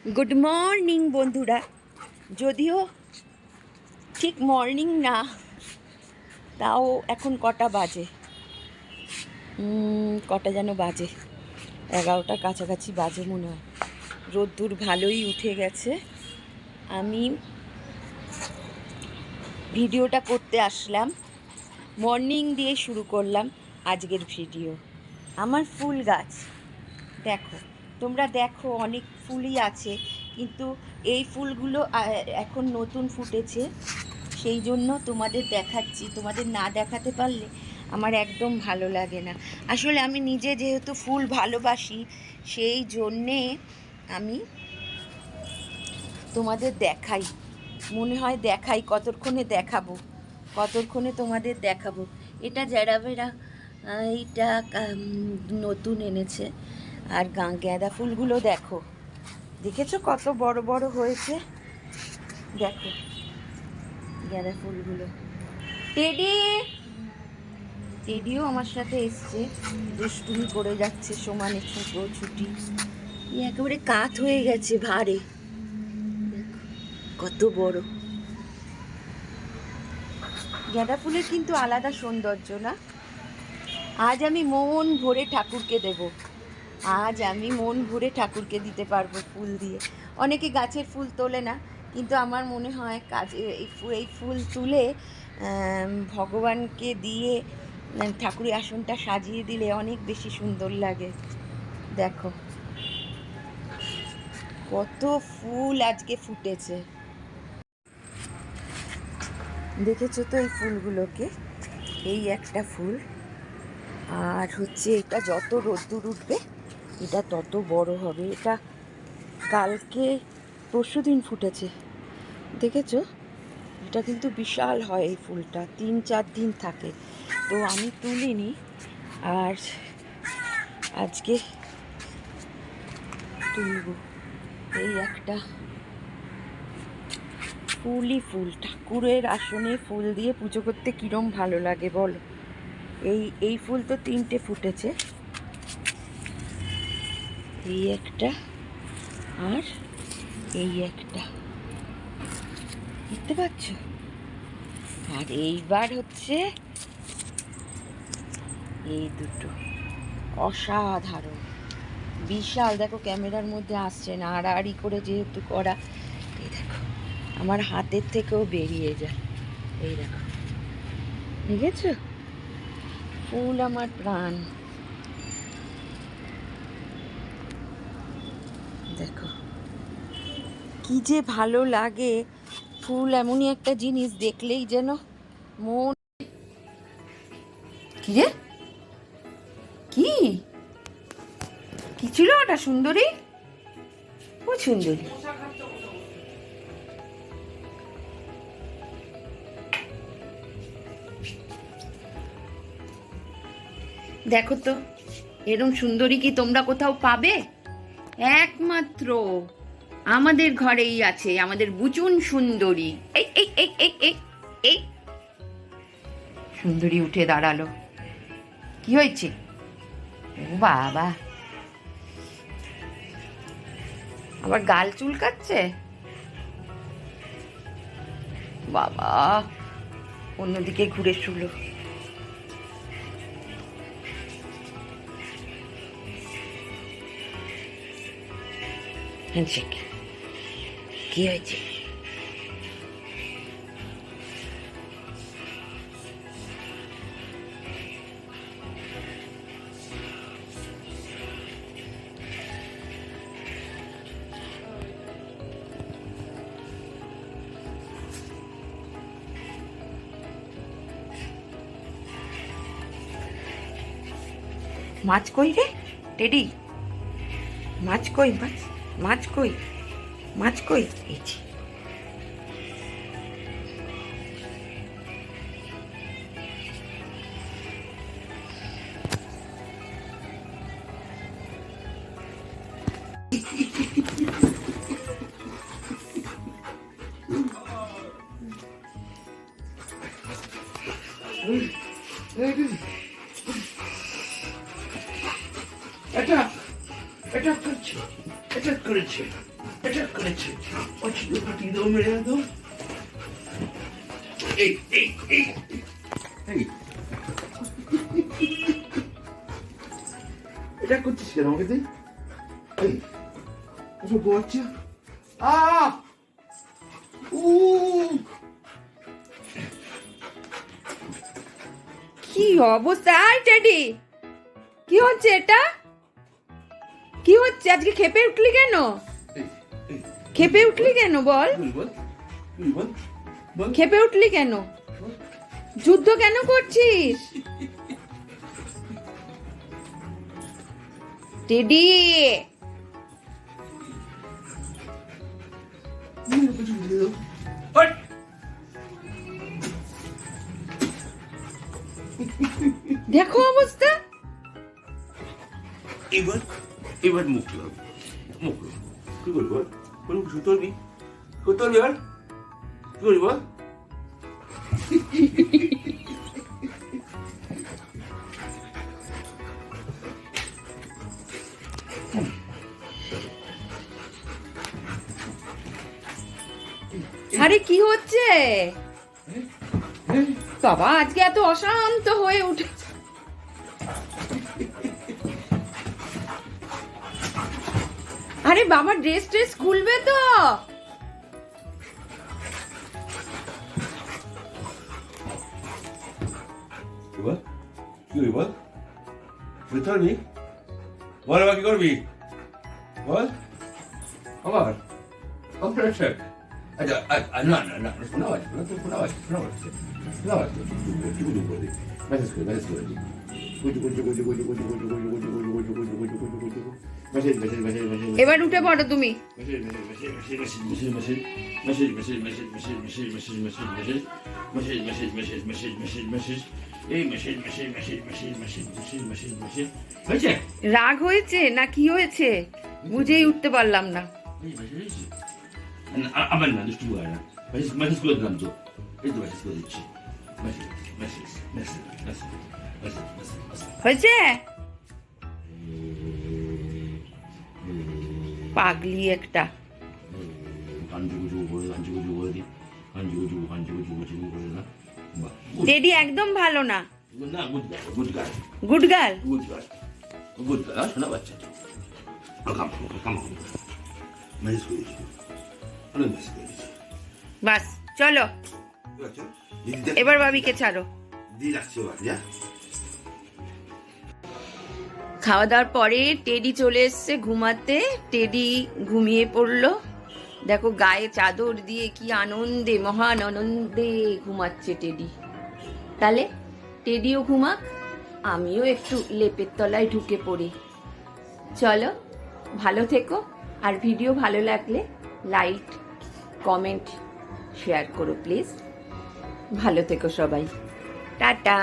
Good morning বন্ধুরা, যদিও ঠিক মর্নিং না, তাও এখন কটা বাজে, কটা যেন বাজে, 11টার কাছাকাছি বাজে মনে হয়। রোদ্দুর ভালোই উঠে গেছে। আমি ভিডিওটা করতে আসলাম, মর্নিং দিয়ে শুরু করলাম আজকের ভিডিও। আমার ফুল গাছ দেখো, তোমরা দেখো, অনেক ফুলই আছে, কিন্তু এই ফুলগুলো এখন নতুন ফুটেছে, সেই জন্য তোমাদের দেখাচ্ছি। তোমাদের না দেখাতে পারলে আমার একদম ভালো লাগে না। আসলে আমি নিজে যেহেতু ফুল ভালোবাসি, সেই জন্যে আমি তোমাদের দেখাই, মনে হয় দেখাই, কতক্ষণে দেখাবো, কতক্ষণে তোমাদের দেখাবো। এটা জ্যারাবেরা, এইটা নতুন এনেছে। আর গাঁদা ফুলগুলো দেখো, দেখেছো কত বড় বড় হয়েছে, দেখো গাঁদা ফুলগুলো। টেডিও আমার সাথে এসছে, দুষ্টুমি করে যাচ্ছে, সমানে ছুটি। একেবারে কাত হয়ে গেছে ভারে, দেখো কত বড়। গাঁদা ফুলের কিন্তু আলাদা সৌন্দর্য না? আজ আমি মন ভরে ঠাকুরকে দেব, আজ আমি মন ভরে ঠাকুরকে দিতে পারবো ফুল দিয়ে। অনেকে গাছের ফুল তোলে না, কিন্তু আমার মনে হয় এই ফুল তুলে ভগবানকে দিয়ে ঠাকুরের আসনটা সাজিয়ে দিলে অনেক বেশি সুন্দর লাগে। দেখো কত ফুল আজকে ফুটেছে, দেখেছো তো এই ফুলগুলোকে? এই একটা ফুল, আর হচ্ছে এটা যত রোদ্দুর উঠবে এটা তত বড় হবে। এটা কালকে পরশুদিন ফুটেছে, দেখেছো? এটা কিন্তু বিশাল হয়, এই ফুলটা 3-4 দিন থাকে। তো আমি তুলিনি, আর আজকে তুলব। এই একটা ফুলই ফুল, ঠাকুরের আসনে ফুল দিয়ে পুজো করতে কিরম ভালো লাগে বলো। এই ফুল তো 3টে ফুটেছে, এই একটা আর এই একটা, দেখতে পাচ্ছ? আর এইবার হচ্ছে এই দুটো, অসাধারণ বিশাল। দেখো ক্যামেরার মধ্যে আসছে না, আড়াআড়ি করে যেহেতু করা, এই দেখো আমার হাতের থেকেও বেরিয়ে যায়। এই দেখো, দেখেছো? ফুল আমার প্রাণ। দেখো কি যে ভালো লাগে, ফুল এমনই একটা জিনিস, দেখলেই যেন মন। কি রে, কি কি ছিল ওটা? সুন্দরী, ও সুন্দরী, দেখো তো, এরকম সুন্দরী কি তোমরা কোথাও পাবে? একমাত্র আমাদের ঘরেই আছে, আমাদের বুচুন সুন্দরী। এই এই এই এই এই এই সুন্দরী উঠে দাঁড়ালো। কি হয়েছে? ও বাবা, আবার গাল চুলকাচ্ছে বাবা, অন্যদিকে ঘুরে শুলো। হ্যান্ডশেক। কি হয়েছে? মাছ কই রে টেডি? মাছ কই? মাছ কই? মাছ কই? এই যে, এটা এটা করেছে, এটা করেছে। এটা করেছে পছন্দ পাঠিয়ে দাও মেরে দাও এই এই এই এই এটা করছিস কেন আমাকে তুই এই ওসব বাচ্চা কি অবস্থা? আই টেডি, কি হচ্ছে এটা? কি হচ্ছে? আজকে খেপে উঠলি কেন? খেপে উঠলি কেন বল? খেপে উঠলি কেন? যুদ্ধ কেন করছিস টেডি? দেখো অবস্থা। এবার এবার মুখ লাগবে মুখ কি করবো বল সুতরবি সুতরবি এবার কি করবি বল আরে কি হচ্ছে বাবা? আজকে এত অশান্ত হয়ে উঠেছে। আরে বাবা, ড্রেস ট্রেস খুলবে তো? এবার কি করবি বল সুতরবি বল এবার কি করবি বল আবার আচ্ছা না না না শোনা আছে শোনা আছে মেসেজ করে দিই এবার উঠে পড়ো তুমি। রাগ হয়েছে না কি হয়েছে বুঝেই উঠতে পারলাম না। আবার না দুষ্টু করে না মেসেজ করে দিলাম তো এই তো মেসেজ করে দিচ্ছি হয়েছে? পাগলি একটা। টেডি একদম ভালো না। গুড গার্ল শোনা বাচ্চা বাস চলো এবার বাবিকে ছাড়ো। খাওয়া দাওয়ার পরে টেডি চলে এসছে ঘুমাতে। টেডি ঘুমিয়ে পড়লো। দেখো গায়ে চাদর দিয়ে কি আনন্দে মহান আনন্দে ঘুমাচ্ছে টেডি। তাহলে টেডিও ঘুমাক, আমিও একটু লেপের তলায় ঢুকে পড়ি। চলো ভালো থেকো, আর ভিডিও ভালো লাগলে লাইক কমেন্ট শেয়ার করো প্লিজ। ভালো থেকো সবাই, টাটা।